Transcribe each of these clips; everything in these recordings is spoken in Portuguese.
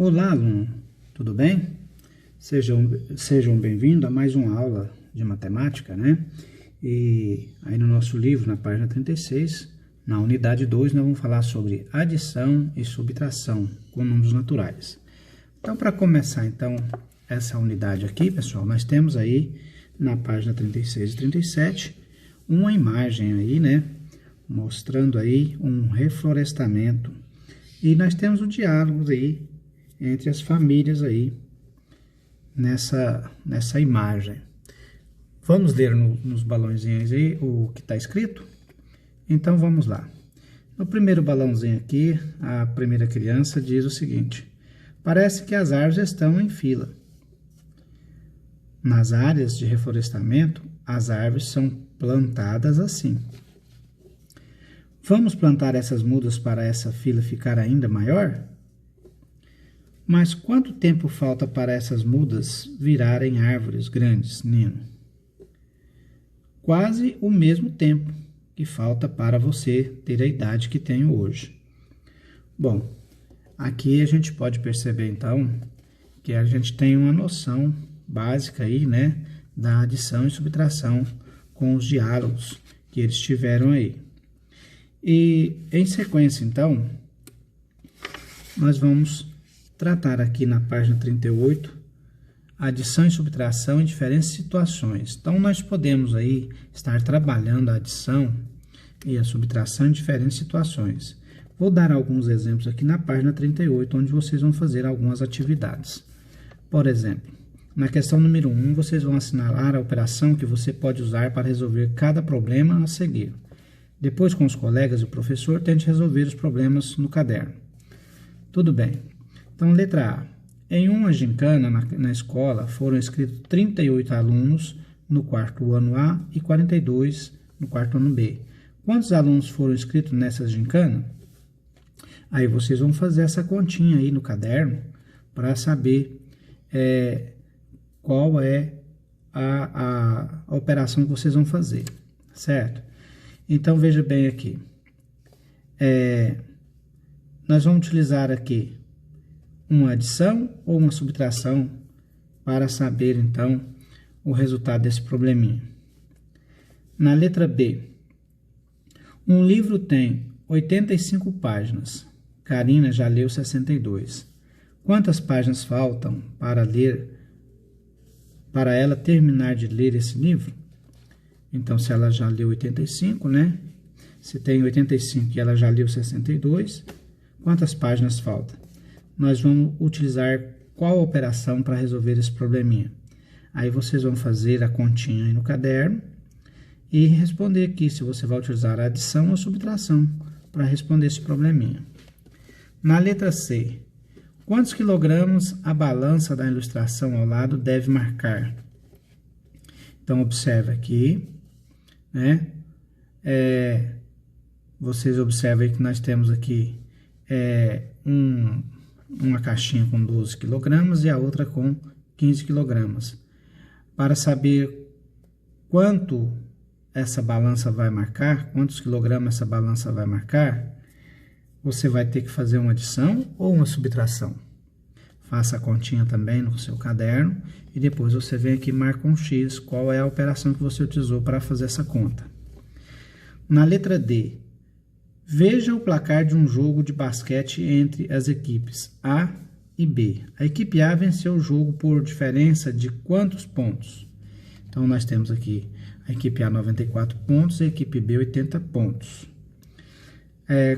Olá, aluno, tudo bem? Sejam bem-vindos a mais uma aula de matemática, né? E aí no nosso livro, na página 36, na unidade 2, nós vamos falar sobre adição e subtração com números naturais. Então, para começar, então, essa unidade aqui, pessoal, nós temos aí, na página 36 e 37, uma imagem aí, né? Mostrando aí um reflorestamento. E nós temos o diálogo aí entre as famílias aí nessa imagem. Vamos ler nos balãozinhos aí o que está escrito? Então vamos lá. No primeiro balãozinho aqui, a primeira criança diz o seguinte: parece que as árvores estão em fila. Nas áreas de reflorestamento, as árvores são plantadas assim. Vamos plantar essas mudas para essa fila ficar ainda maior? Mas quanto tempo falta para essas mudas virarem árvores grandes, Nino? Quase o mesmo tempo que falta para você ter a idade que tenho hoje. Bom, aqui a gente pode perceber então que a gente tem uma noção básica aí, né, da adição e subtração com os diálogos que eles tiveram aí. E em sequência, então, nós vamos tratar aqui na página 38, adição e subtração em diferentes situações. Então, nós podemos aí estar trabalhando a adição e a subtração em diferentes situações. Vou dar alguns exemplos aqui na página 38, onde vocês vão fazer algumas atividades. Por exemplo, na questão número 1, vocês vão assinalar a operação que você pode usar para resolver cada problema a seguir. Depois, com os colegas e o professor, tente resolver os problemas no caderno. Tudo bem. Então, letra A. Em uma gincana na escola, foram inscritos 38 alunos no quarto ano A e 42 no quarto ano B. Quantos alunos foram inscritos nessa gincana? Aí vocês vão fazer essa continha aí no caderno para saber qual é a operação que vocês vão fazer, certo? Então, veja bem aqui. Nós vamos utilizar aqui uma adição ou uma subtração para saber, então, o resultado desse probleminha. Na letra B, um livro tem 85 páginas. Karina já leu 62. Quantas páginas faltam para ela terminar de ler esse livro? Então, se ela já leu 85, né? Se tem 85 e ela já leu 62, quantas páginas faltam? Nós vamos utilizar qual operação para resolver esse probleminha. Aí vocês vão fazer a continha aí no caderno e responder aqui se você vai utilizar a adição ou a subtração para responder esse probleminha. Na letra C, quantos quilogramas a balança da ilustração ao lado deve marcar? Então, observe aqui, né? Vocês observam aí que nós temos aqui uma caixinha com 12 kg e a outra com 15 kg. Para saber quanto essa balança vai marcar, quantos quilogramas essa balança vai marcar, você vai ter que fazer uma adição ou uma subtração. Faça a continha também no seu caderno e depois você vem aqui e marca um X, qual é a operação que você utilizou para fazer essa conta. Na letra D, veja o placar de um jogo de basquete entre as equipes A e B. A equipe A venceu o jogo por diferença de quantos pontos? Então, nós temos aqui a equipe A 94 pontos e a equipe B 80 pontos.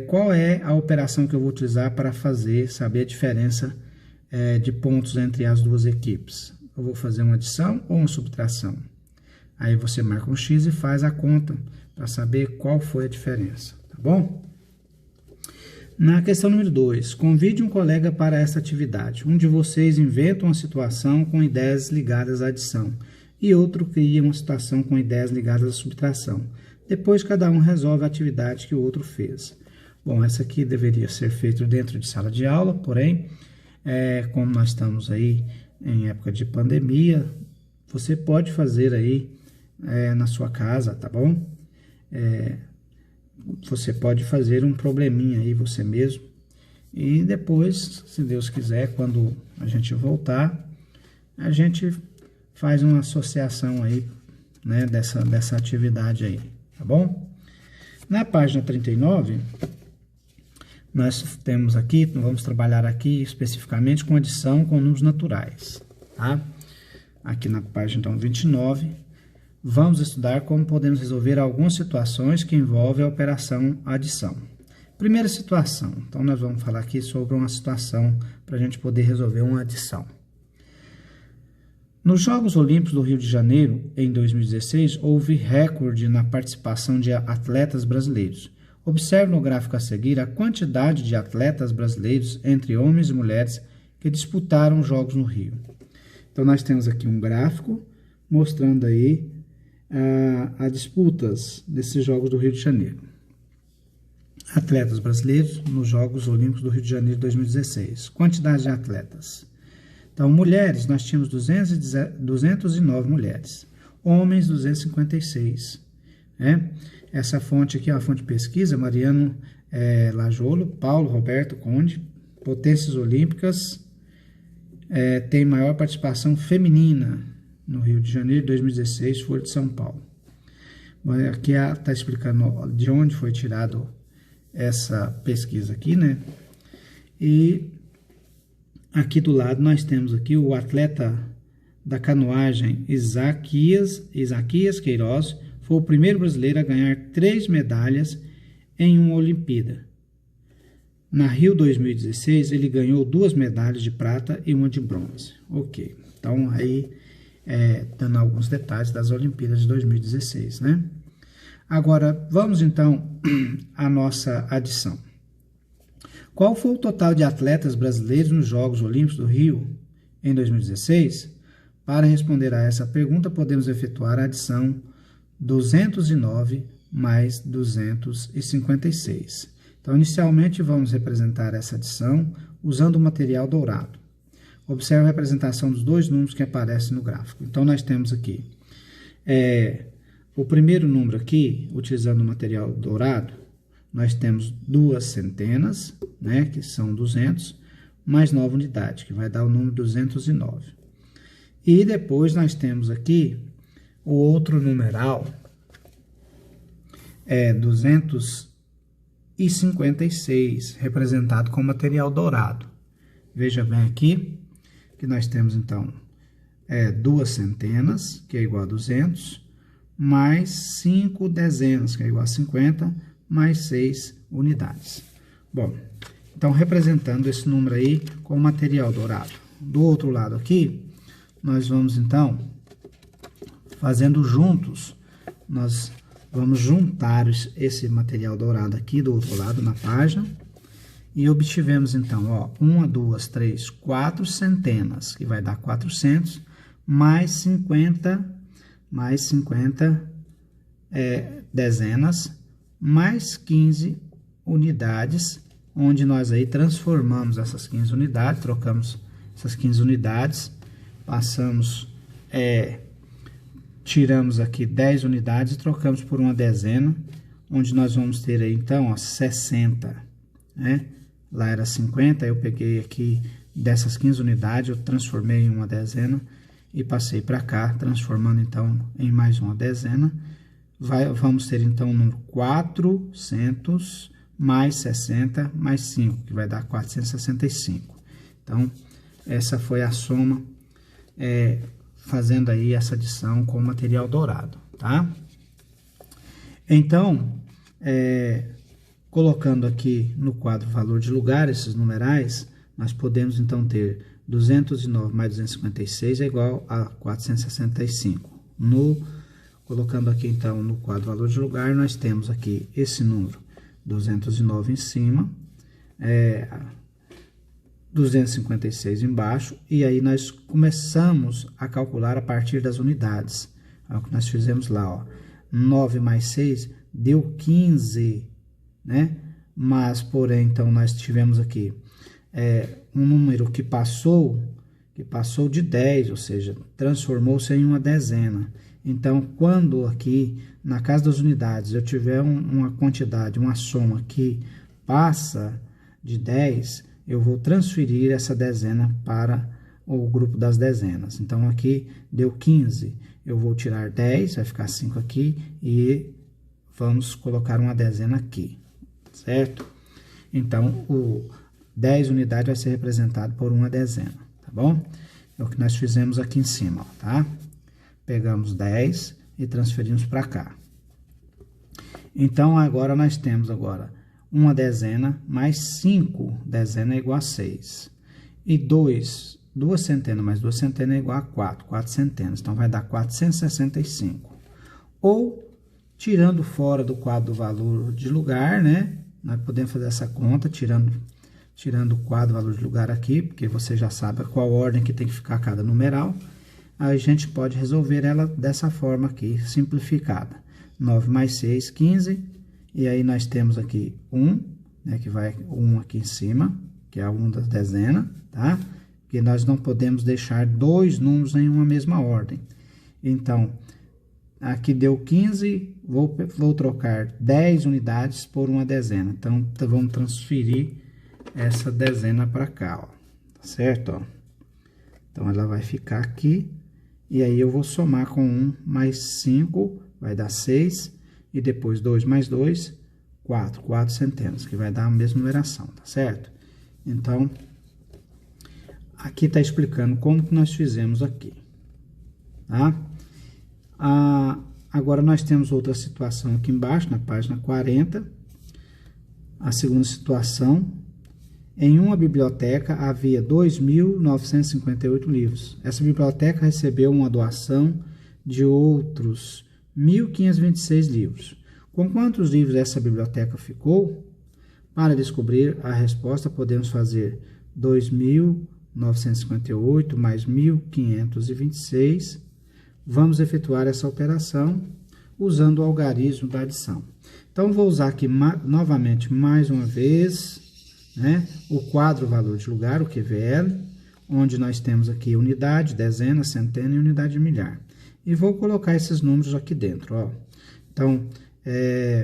Qual é a operação que eu vou utilizar para saber a diferença de pontos entre as duas equipes? Eu vou fazer uma adição ou uma subtração? Aí você marca um X e faz a conta para saber qual foi a diferença, tá bom? Na questão número 2, convide um colega para essa atividade. Um de vocês inventa uma situação com ideias ligadas à adição e outro cria uma situação com ideias ligadas à subtração. Depois, cada um resolve a atividade que o outro fez. Bom, essa aqui deveria ser feita dentro de sala de aula, porém, como nós estamos aí em época de pandemia, você pode fazer aí na sua casa, tá bom? Você pode fazer um probleminha aí você mesmo E depois, se Deus quiser, quando a gente voltar, a gente faz uma associação aí, né, dessa atividade aí, tá bom? Na página 39, nós temos aqui, vamos trabalhar aqui especificamente com adição com números naturais, tá? Aqui na página então, 29, vamos estudar como podemos resolver algumas situações que envolvem a operação adição. Primeira situação, então nós vamos falar aqui sobre uma situação para a gente poder resolver uma adição. Nos Jogos Olímpicos do Rio de Janeiro, em 2016, houve recorde na participação de atletas brasileiros. Observe no gráfico a seguir a quantidade de atletas brasileiros entre homens e mulheres que disputaram os Jogos no Rio. Então, nós temos aqui um gráfico mostrando aí as disputas desses Jogos do Rio de Janeiro. Atletas brasileiros nos Jogos Olímpicos do Rio de Janeiro 2016. Quantidade de atletas. Então, mulheres, nós tínhamos 209 mulheres. Homens, 256. Né? Essa fonte aqui é uma fonte de pesquisa, Mariano Lajolo, Paulo Roberto Conde, Potências Olímpicas, tem maior participação feminina no Rio de Janeiro 2016, Folha de São Paulo. Aqui está explicando de onde foi tirado essa pesquisa aqui, né? E aqui do lado nós temos aqui o atleta da canoagem Isaquias Queiroz, foi o primeiro brasileiro a ganhar 3 medalhas em uma Olimpíada. Na Rio 2016 ele ganhou 2 medalhas de prata e uma de bronze. Ok, então aí dando alguns detalhes das Olimpíadas de 2016, né? Agora vamos então à nossa adição. Qual foi o total de atletas brasileiros nos Jogos Olímpicos do Rio em 2016? Para responder a essa pergunta, podemos efetuar a adição 209 mais 256. Então, inicialmente, vamos representar essa adição usando o material dourado. Observe a representação dos dois números que aparecem no gráfico. Então, nós temos aqui o primeiro número aqui, utilizando o material dourado, nós temos 2 centenas, né, que são 200, mais 9 unidades, que vai dar o número 209. E depois nós temos aqui o outro numeral, 256, representado com material dourado. Veja bem aqui, que nós temos então 2 centenas, que é igual a 200, mais 5 dezenas, que é igual a 50, mais 6 unidades. Bom, então representando esse número aí com material dourado. Do outro lado aqui, nós vamos então, fazendo juntos, nós vamos juntar esse material dourado aqui do outro lado na página, e obtivemos então, ó, 1, 2, 3, 4 centenas, que vai dar 400, mais 50 dezenas, mais 15 unidades, onde nós aí transformamos essas 15 unidades, trocamos essas 15 unidades, passamos, tiramos aqui 10 unidades e trocamos por uma dezena, onde nós vamos ter aí então, ó, 60, né? Lá era 50, eu peguei aqui dessas 15 unidades, eu transformei em uma dezena e passei para cá, transformando então em mais uma dezena. Vamos ter então o número 400 mais 60 mais 5, que vai dar 465. Então, essa foi a soma, fazendo aí essa adição com material dourado, tá? Então, colocando aqui no quadro valor de lugar, esses numerais, nós podemos então ter 209 mais 256 é igual a 465. Colocando aqui então no quadro valor de lugar, nós temos aqui esse número 209 em cima, 256 embaixo, e aí nós começamos a calcular a partir das unidades. É o que nós fizemos lá, ó. 9 mais 6 deu 15, né? Mas, porém, então, nós tivemos aqui um número que passou de 10, ou seja, transformou-se em uma dezena. Então, quando aqui, na casa das unidades, eu tiver uma quantidade, uma soma que passa de 10, eu vou transferir essa dezena para o grupo das dezenas. Então, aqui deu 15, eu vou tirar 10, vai ficar 5 aqui, e vamos colocar uma dezena aqui, certo? Então, o 10 unidades vai ser representado por uma dezena, tá bom? É o que nós fizemos aqui em cima, ó, tá? Pegamos 10 e transferimos para cá. Então, agora nós temos uma dezena mais 5 dezena é igual a 6. E 2 centenas mais 2 centenas é igual a 4 centenas. Então, vai dar 465. Ou, tirando fora do quadro do valor de lugar, né? Nós podemos fazer essa conta, tirando o quadro valor de lugar aqui, porque você já sabe qual ordem que tem que ficar cada numeral. Aí a gente pode resolver ela dessa forma aqui, simplificada. 9 mais 6, 15. E aí nós temos aqui 1, né, que vai 1 aqui em cima, que é a 1 das dezenas, tá? Porque nós não podemos deixar dois números em uma mesma ordem. Então, aqui deu 15, vou trocar 10 unidades por uma dezena. Então, vamos transferir essa dezena para cá, ó, tá certo? Ó. Então, ela vai ficar aqui, e aí eu vou somar com 1 mais 5, vai dar 6, e depois 2 mais 2, 4 centenas, que vai dar a mesma numeração, tá certo? Então, aqui está explicando como que nós fizemos aqui, tá? Agora, nós temos outra situação aqui embaixo, na página 40. A segunda situação: em uma biblioteca havia 2.958 livros. Essa biblioteca recebeu uma doação de outros 1.526 livros. Com quantos livros essa biblioteca ficou? Para descobrir a resposta, podemos fazer 2.958 mais 1.526. Vamos efetuar essa operação usando o algarismo da adição. Então, vou usar aqui novamente, mais uma vez, né, o quadro valor de lugar, o QVL, onde nós temos aqui unidade, dezena, centena e unidade de milhar. E vou colocar esses números aqui dentro, ó. Então,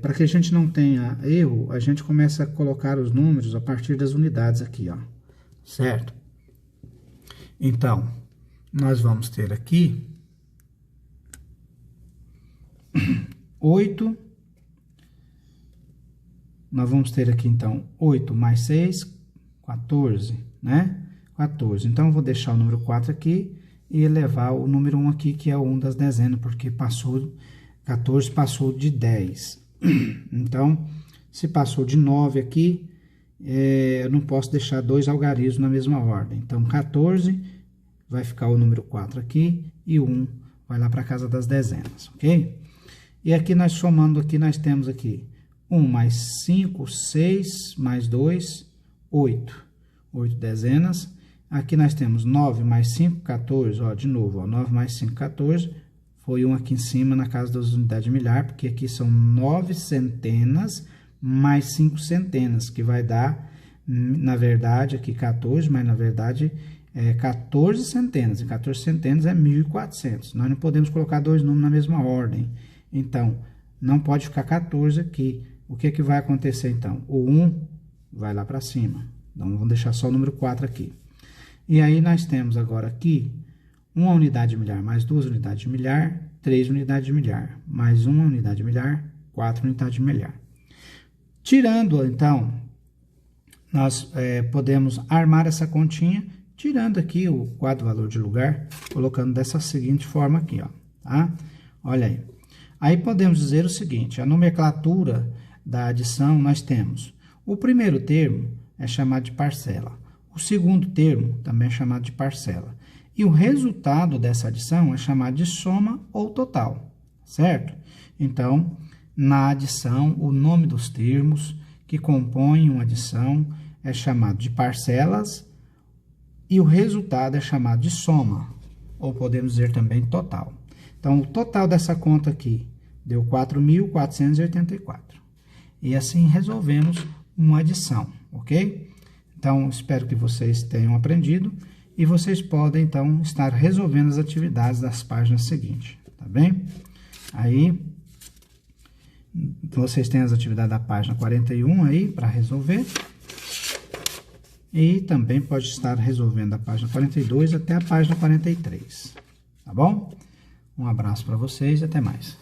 para que a gente não tenha erro, a gente começa a colocar os números a partir das unidades aqui, ó. Certo? Então, nós vamos ter aqui 8. Nós vamos ter aqui, então, 8 mais 6, 14, né? 14. Então, eu vou deixar o número 4 aqui e elevar o número 1 aqui, que é o 1 das dezenas, porque 14 passou de 10. Então, se passou de 9 aqui, eu não posso deixar dois algarismos na mesma ordem. Então, 14 vai ficar o número 4 aqui e o 1 vai lá para a casa das dezenas, ok? E aqui, nós somando aqui, nós temos aqui 1 mais 5, 6, mais 2, 8. 8 dezenas. Aqui nós temos 9 mais 5, 14, ó, de novo, ó, 9 mais 5, 14, foi 1 aqui em cima na casa das unidades de milhar, porque aqui são 9 centenas mais 5 centenas, que vai dar, na verdade, aqui 14, mas na verdade é 14 centenas, e 14 centenas é 1.400. Nós não podemos colocar dois números na mesma ordem, então, não pode ficar 14 aqui. O que que vai acontecer, então? O 1 vai lá para cima, então vamos deixar só o número 4 aqui. E aí, nós temos agora aqui, uma unidade de milhar mais 2 unidades de milhar, 3 unidades de milhar, mais uma unidade de milhar, 4 unidades de milhar. Tirando, então, nós podemos armar essa continha, tirando aqui o quadro valor de lugar, colocando dessa seguinte forma aqui, ó, tá? Olha aí. Aí, podemos dizer o seguinte: a nomenclatura da adição, nós temos o primeiro termo é chamado de parcela. O segundo termo também é chamado de parcela. E o resultado dessa adição é chamado de soma ou total, certo? Então, na adição, o nome dos termos que compõem uma adição é chamado de parcelas e o resultado é chamado de soma, ou podemos dizer também total. Então, o total dessa conta aqui deu 4.484. E assim resolvemos uma adição, ok? Então, espero que vocês tenham aprendido e vocês podem, então, estar resolvendo as atividades das páginas seguintes, tá bem? Aí, vocês têm as atividades da página 41 aí para resolver. E também pode estar resolvendo a página 42 até a página 43. Tá bom? Um abraço para vocês e até mais.